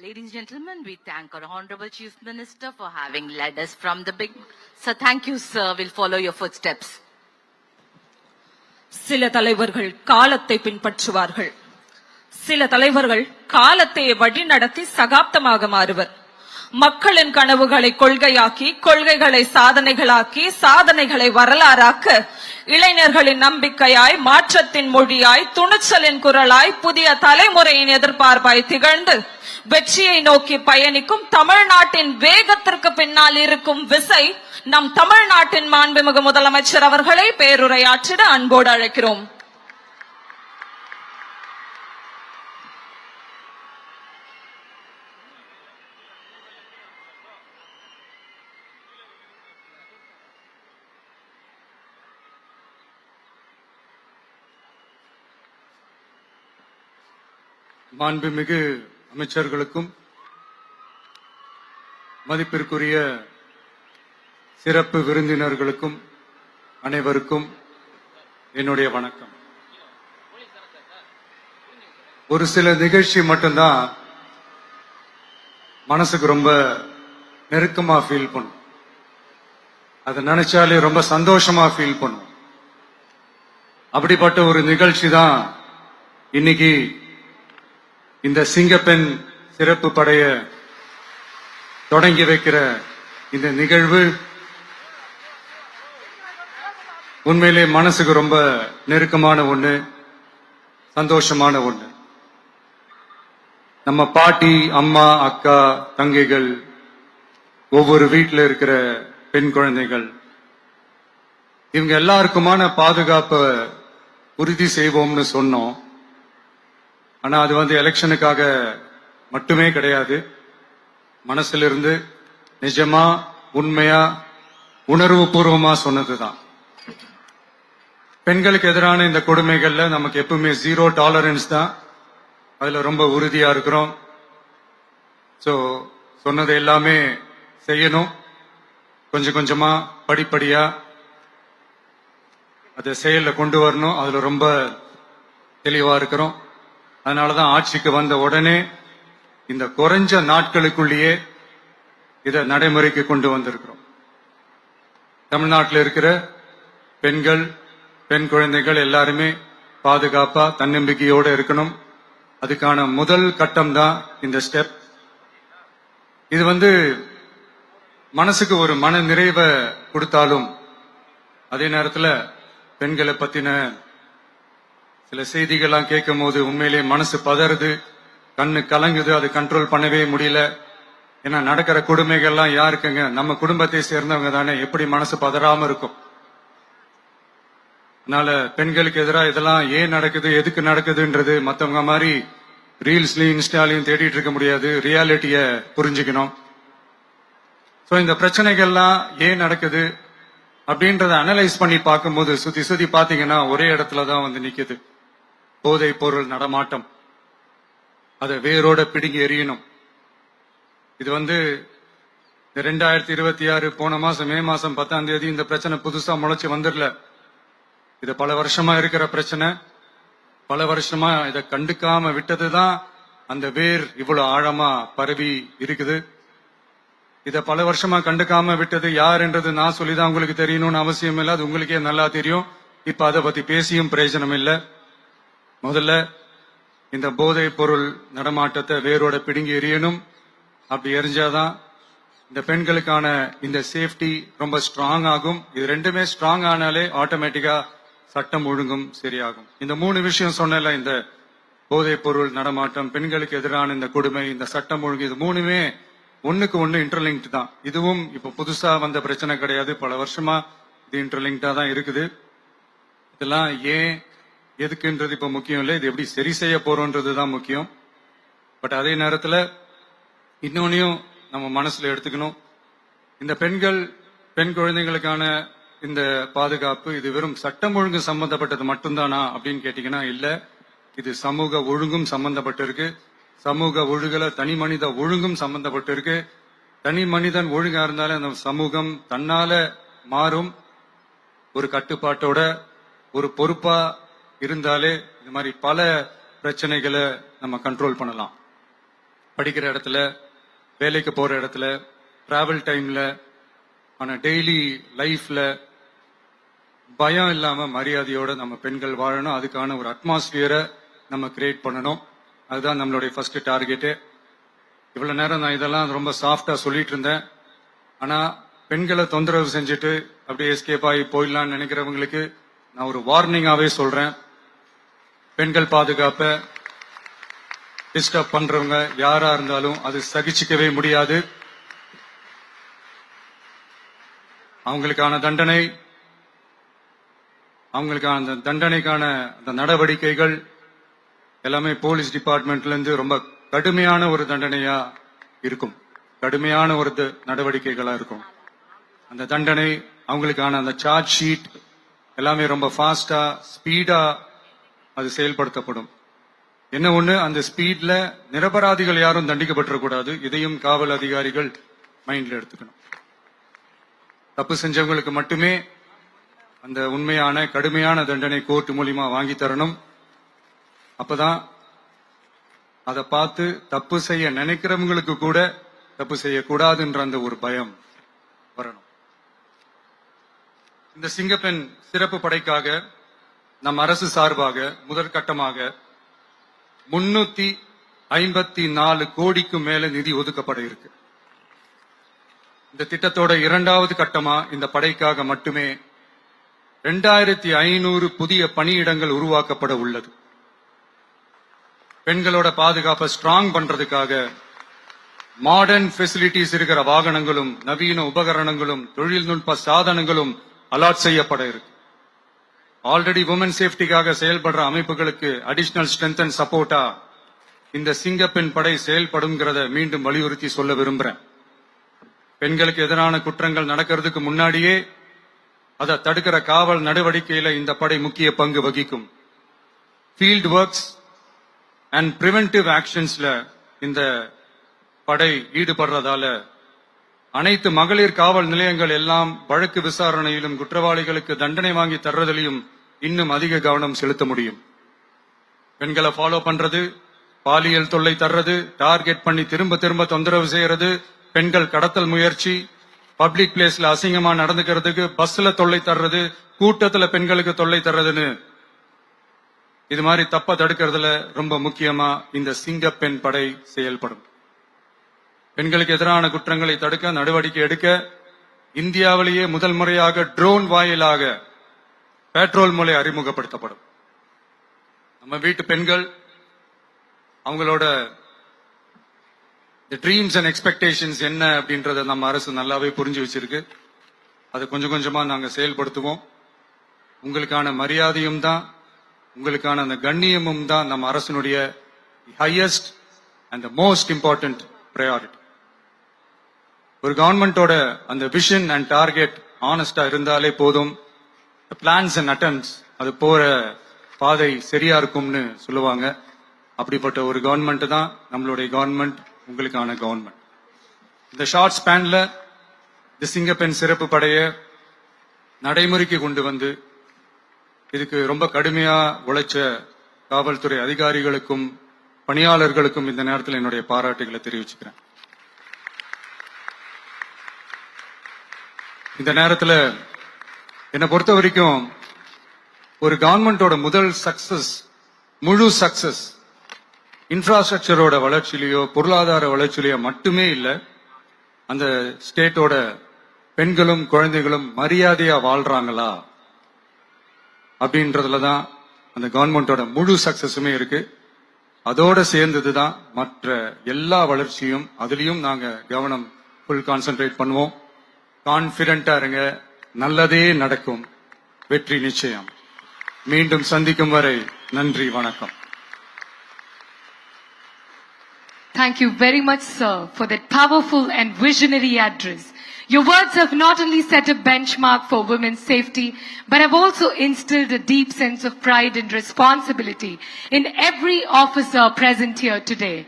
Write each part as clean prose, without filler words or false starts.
Ladies and gentlemen, we thank our Honorable Chief Minister for having led us from the big. Sir, thank you, sir. We'll follow your footsteps. சில தலைவர்கள் காலத்தை பின்பற்றுவார்கள், சில தலைவர்கள் காலத்தை வழிநடத்தி சகாப்தமாக மாறுவர். மக்களின் கனவுகளை கொள்கையாக்கி, கொள்கைகளை சாதனைகளாக்கி, சாதனைகளை வரலாறாக்க இளைஞர்களின் நம்பிக்கையாய், மாற்றத்தின் மொழியாய், துணிச்சலின் குரலாய், புதிய தலைமுறையின் எதிர்பார்ப்பாய் திகழ்ந்து வெற்றியை நோக்கி பயணிக்கும் தமிழ்நாட்டின் வேகத்திற்கு பின்னால் இருக்கும் விசை நம் தமிழ்நாட்டின் மாண்புமிகு முதலமைச்சர் அவர்களை பேருரையாற்றிட அன்போடு அழைக்கிறோம். மாண்புமிகு அமைச்சர்களுக்கும் மதிப்பிற்குரிய சிறப்பு விருந்தினர்களுக்கும் அனைவருக்கும் என்னுடைய வணக்கம். ஒரு சில நிகழ்ச்சி மட்டும்தான் மனசுக்கு ரொம்ப நெருக்கமா ஃபீல் பண்ணும், அதை நினைச்சாலே ரொம்ப சந்தோஷமா ஃபீல் பண்ணும். அப்படிப்பட்ட ஒரு நிகழ்ச்சி தான் இன்னைக்கு இந்த சிங்கப்பெண் சிறப்பு படைய தொடங்கி வைக்கிற இந்த நிகழ்வு. உண்மையிலே மனசுக்கு ரொம்ப நெருக்கமான ஒண்ணு, சந்தோஷமான ஒண்ணு. நம்ம பாட்டி, அம்மா, அக்கா, தங்கைகள், ஒவ்வொரு வீட்டில் இருக்கிற பெண் குழந்தைகள், இவங்க எல்லாருக்குமான பாதுகாப்பை உறுதி செய்வோம்னு சொன்னோம். ஆனா அது எலெக்ஷனுக்காக மட்டுமே கிடையாது, மனசிலிருந்து நிஜமா உண்மையா உணர்வு பூர்வமா சொன்னதுதான். பெண்களுக்கு எதிரான இந்த கொடுமைகள்ல நமக்கு எப்பவுமே 0 டாலரன்ஸ் தான், அதுல ரொம்ப உறுதியா இருக்கிறோம். சோ சொன்னது எல்லாமே செய்யணும், கொஞ்சம் கொஞ்சமா படிப்படியா அதை செயல்ல கொண்டு வரணும், அதுல ரொம்ப தெளிவா இருக்கிறோம். அதனாலதான் ஆட்சிக்கு வந்த உடனே இந்த குறைஞ்ச நாட்களுக்குள்ளேயே இதை நடைமுறைக்கு கொண்டு வந்திருக்கிறோம். தமிழ்நாட்டில் இருக்கிற பெண்கள், பெண் குழந்தைகள் எல்லாருமே பாதுகாப்பா தன்னம்பிக்கையோட இருக்கணும். அதுக்கான முதல் கட்டம் தான் இந்த ஸ்டெப். இது மனசுக்கு ஒரு மன நிறைவை கொடுத்தாலும் அதே நேரத்தில் பெண்களை பத்தின சில செய்திகள்லாம் கேட்கும் போது உண்மையிலே மனசு பதறுது, கண்ணு கலங்குது, அது கண்ட்ரோல் பண்ணவே முடியல. ஏன்னா நடக்கிற கொடுமைகள்லாம் யாருக்குங்க, நம்ம குடும்பத்தை சேர்ந்தவங்க தானே, எப்படி மனசு பதறாம இருக்கும்? அதனால பெண்களுக்கு எதிராக இதெல்லாம் ஏன் நடக்குது, எதுக்கு நடக்குதுன்றது மத்தவங்க மாதிரி ரீல்ஸ்லயும் இன்ஸ்டாலையும் தேடிட்டு இருக்க முடியாது, ரியாலிட்டிய புரிஞ்சுக்கணும். சோ இந்த பிரச்சனைகள்லாம் ஏன் நடக்குது அப்படின்றத அனலைஸ் பண்ணி பார்க்கும்போது சுத்தி சுத்தி பாத்தீங்கன்னா ஒரே இடத்துலதான் நிக்குது. போதை பொருள் நடமாட்டம், அதை வேரோட பிடுங்கி எறியணும். இது 2026 போன மாசம் மே மாசம் 10ஆம் தேதி இந்த பிரச்சனை புதுசா முளைச்சு வந்துடல. இது பல வருஷமா இருக்கிற பிரச்சனை. பல வருஷமா இதை கண்டுக்காம விட்டதுதான் அந்த வேர் இவ்வளவு ஆழமா பரவி இருக்குது. இத பல வருஷமா கண்டுக்காம விட்டது யார் என்றது நான் சொல்லிதான் உங்களுக்கு தெரியணும்னு அவசியம் இல்லை, அது உங்களுக்கே நல்லா தெரியும். இப்ப அதை பத்தி பேசியும் பிரயோஜனம் இல்லை. முதல்ல இந்த போதை பொருள் நடமாட்டத்தை வேரோட பிடுங்கி எறியணும். அப்படி எரிஞ்சாதான் இந்த பெண்களுக்கான இந்த சேஃப்டி ரொம்ப ஸ்ட்ராங் ஆகும். இது ரெண்டுமே ஸ்ட்ராங் ஆனாலே ஆட்டோமேட்டிக்கா சட்டம் ஒழுங்கும் சரியாகும். இந்த 3 விஷயம் சொன்னல, இந்த போதை பொருள் நடமாட்டம், பெண்களுக்கு எதிரான இந்த கொடுமை, இந்த சட்டம் ஒழுங்கு, இது 3மே ஒண்ணுக்கு ஒண்ணு இன்டர்லிங்க் தான். இதுவும் இப்ப புதுசா வந்த பிரச்சனை கிடையாது, பல வருஷமா இது இன்டர்லிங்க்டா தான் இருக்குது. இதெல்லாம் ஏன் எதுக்குன்றது இப்ப முக்கியம் இல்லை, இது எப்படி சரி செய்ய போறோம்ன்றதுதான் முக்கியம். பட் அதே நேரத்துல இன்னொன்னையும் நம்ம மனசுல எடுத்துக்கணும். இந்த பெண் குழந்தைகளுக்கான இந்த பாதுகாப்பு இது வெறும் சட்டம் ஒழுங்கு சம்பந்தப்பட்டது மட்டும்தானா அப்படின்னு கேட்டீங்கன்னா இல்ல, இது சமூக ஒழுங்கும் சம்பந்தப்பட்டிருக்கு. சமூக ஒழுகல தனி மனித ஒழுங்கும் சம்பந்தப்பட்டிருக்கு. தனி மனிதன் ஒழுங்கா இருந்தாலே அந்த சமூகம் தன்னால மாறும். ஒரு கட்டுப்பாட்டோட ஒரு பொறுப்பா இருந்தாலே இந்த மாதிரி பல பிரச்சனைகளை நம்ம கண்ட்ரோல் பண்ணலாம். படிக்கிற இடத்துல, வேலைக்கு போற இடத்துல, டிராவல் டைம்ல, ஆனா டெய்லி லைஃப்ல பயம் இல்லாம மரியாதையோட நம்ம பெண்கள் வாழணும். அதுக்கான ஒரு அட்மாஸ்பியரை நம்ம கிரியேட் பண்ணணும். அதுதான் நம்மளுடைய ஃபர்ஸ்ட் டார்கெட்டு. இவ்வளவு நேரம் நான் இதெல்லாம் ரொம்ப சாஃப்டா சொல்லிட்டு இருந்தேன். ஆனா பெண்களை தொந்தரவு செஞ்சுட்டு அப்படியே எஸ்கேப் ஆகி போயிடலாம்னு நினைக்கிறவங்களுக்கு நான் ஒரு வார்னிங்காவே சொல்றேன். பெண்கள் பாதுகாப்பை டிஸ்டர்ப் பண்றவங்க யாரா இருந்தாலும் அது சகிச்சுக்கவே முடியாது. அவங்களுக்கான தண்டனைக்கான அந்த நடவடிக்கைகள் எல்லாமே போலீஸ் டிபார்ட்மெண்ட்ல இருந்து ரொம்ப கடுமையான ஒரு தண்டனையா இருக்கும். கடுமையான ஒரு நடவடிக்கைகளா இருக்கும். அந்த தண்டனை, அவங்களுக்கான அந்த சார்ஜ் ஷீட் எல்லாமே ரொம்ப ஃபாஸ்டா ஸ்பீடா அது செயல்படுத்தப்படும். என்ன ஒண்ணு, அந்த ஸ்பீட்ல நிரபராதிகள் யாரும் தண்டிக்கப்பட்டிருக்கூடாது. இதையும் காவல் அதிகாரிகள் மைண்ட்ல எடுத்துக்கணும். தப்பு செஞ்சவங்களுக்கு மட்டுமே அந்த உண்மையான கடுமையான தண்டனை கோர்ட் மூலியமா வாங்கி தரணும். அப்பதான் அதை பார்த்து தப்பு செய்ய நினைக்கிறவங்களுக்கு கூட தப்பு செய்யக்கூடாதுன்ற அந்த ஒரு பயம் வரணும். இந்த சிங்கப்பெண் சிறப்பு படைக்காக நம் அரசு சார்பாக முதற்கட்டமாக 354 கோடிக்கு மேல நிதி ஒதுக்கப்பட இருக்கு. இந்த திட்டத்தோட இரண்டாவது கட்டமா இந்த படைக்காக மட்டுமே 2500 புதிய பணியிடங்கள் உருவாக்கப்பட உள்ளது. பெண்களோட பாதுகாப்பை ஸ்ட்ராங் பண்றதுக்காக மாடர்ன் ஃபெசிலிட்டிஸ் இருக்கிற வாகனங்களும் நவீன உபகரணங்களும் தொழில்நுட்ப சாதனங்களும் அலாட் செய்யப்பட இருக்கு. ஆல்ரெடி உமன் சேஃப்டிக்காக செயல்படுற அமைப்புகளுக்கு அடிஷனல் ஸ்ட்ரென்த் அண்ட் சப்போர்ட்டா இந்த சிங்கப்பெண் படை செயல்படுங்கிறத மீண்டும் வலியுறுத்தி சொல்ல விரும்புறேன். பெண்களுக்கு எதிரான குற்றங்கள் நடக்கிறதுக்கு முன்னாடியே அதை தடுக்கிற காவல் நடவடிக்கையில இந்த படை முக்கிய பங்கு வகிக்கும். ஃபீல்ட் ஒர்க்ஸ் அண்ட் பிரிவென்டிவ் ஆக்ஷன்ஸ்ல இந்த படை ஈடுபடுறதால அனைத்து மகளிர் காவல் நிலையங்கள் எல்லாம் வழக்கு விசாரணையிலும் குற்றவாளிகளுக்கு தண்டனை வாங்கி தர்றதிலையும் இன்னும் அதிக கவனம் செலுத்த முடியும். பெண்களை ஃபாலோ பண்றது, பாலியல் தொல்லை தர்றது, டார்கெட் பண்ணி திரும்ப திரும்ப தொந்தரவு செய்யறது, பெண்கள் கடத்தல் முயற்சி, பப்ளிக் பிளேஸ்ல அசிங்கமா நடந்துக்கிறதுக்கு பஸ்ல தொல்லை தர்றது, கூட்டத்துல பெண்களுக்கு தொல்லை தர்றதுன்னு இது மாதிரி தப்ப தடுக்கிறதுல ரொம்ப முக்கியமா இந்த சிங்கப்பெண் படை செயல்படும். பெண்களுக்கு எதிரான குற்றங்களை தடுக்க நடவடிக்கை எடுக்க இந்தியாவிலேயே முதல் முறையாக ட்ரோன் வாயிலாக பெட்ரோல் மூலை அறிமுகப்படுத்தப்படும். நம்ம வீட்டு பெண்கள் அவங்களோட ட்ரீம்ஸ் அண்ட் எக்ஸ்பெக்டேஷன்ஸ் என்ன அப்படின்றத நம்ம அரசு நல்லாவே புரிஞ்சு வச்சிருக்கு. அதை கொஞ்சம் கொஞ்சமா நாங்க செயல்படுத்துவோம். உங்களுக்கான மரியாதையும் தான், உங்களுக்கான அந்த கண்ணியமும் தான் நம்ம அரசினுடைய highest and most important priority. ஒரு கவர்மெண்டோட அந்த விஷன் அண்ட் டார்கெட் ஆனஸ்டா இருந்தாலே போதும். பிளான்ஸ் அண்ட் அட்டெம்ப்ட்ஸ் அது போற பாதை சரியா இருக்கும்னு சொல்லுவாங்க. அப்படிப்பட்ட ஒரு கவர்மெண்ட் தான் நம்மளுடைய கவர்மெண்ட், உங்களுக்கான கவர்மெண்ட். இந்த ஷார்ட் ஸ்பேன்ல இந்த சிங்கப்பெண் சிறப்பு படைய நடைமுறைக்கு கொண்டு வந்து இதுக்கு ரொம்ப கடுமையா உழைச்ச காவல்துறை அதிகாரிகளுக்கும் பணியாளர்களுக்கும் இந்த நேரத்தில் என்னுடைய பாராட்டுகளை தெரிவிச்சுக்கிறேன். இந்த நேரத்தில் என்னை பொறுத்த வரைக்கும் ஒரு கவர்மெண்டோட முதல் சக்சஸ், முழு சக்சஸ் இன்ஃப்ராஸ்ட்ரக்சரோட வளர்ச்சியிலையோ பொருளாதார வளர்ச்சியிலையோ மட்டுமே இல்லை, அந்த ஸ்டேட்டோட பெண்களும் குழந்தைகளும் மரியாதையா வாழ்றாங்களா அப்படின்றதுல தான் அந்த கவர்மெண்டோட முழு சக்சஸுமே இருக்கு. அதோட சேர்ந்ததுதான் மற்ற எல்லா வளர்ச்சியும். அதுலயும் நாங்க கவனம் ஃபுல் கான்சென்ட்ரேட் பண்ணுவோம். கான்பிடென்டா இருங்க, நல்லதே நடக்கும், வெற்றி நிச்சயம். மீண்டும் சந்திக்கும் வரை நன்றி, வணக்கம். Thank you very much, sir, for that powerful and visionary address. Your words have not only set a benchmark for women's safety, but have also instilled a deep sense of pride and responsibility in every officer present here today.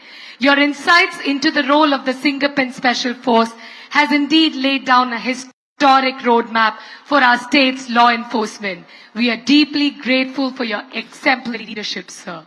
Your insights into the role of the Singapen Special Force has indeed laid down a historic roadmap for our state's law enforcement. We are deeply grateful for your exemplary leadership, sir.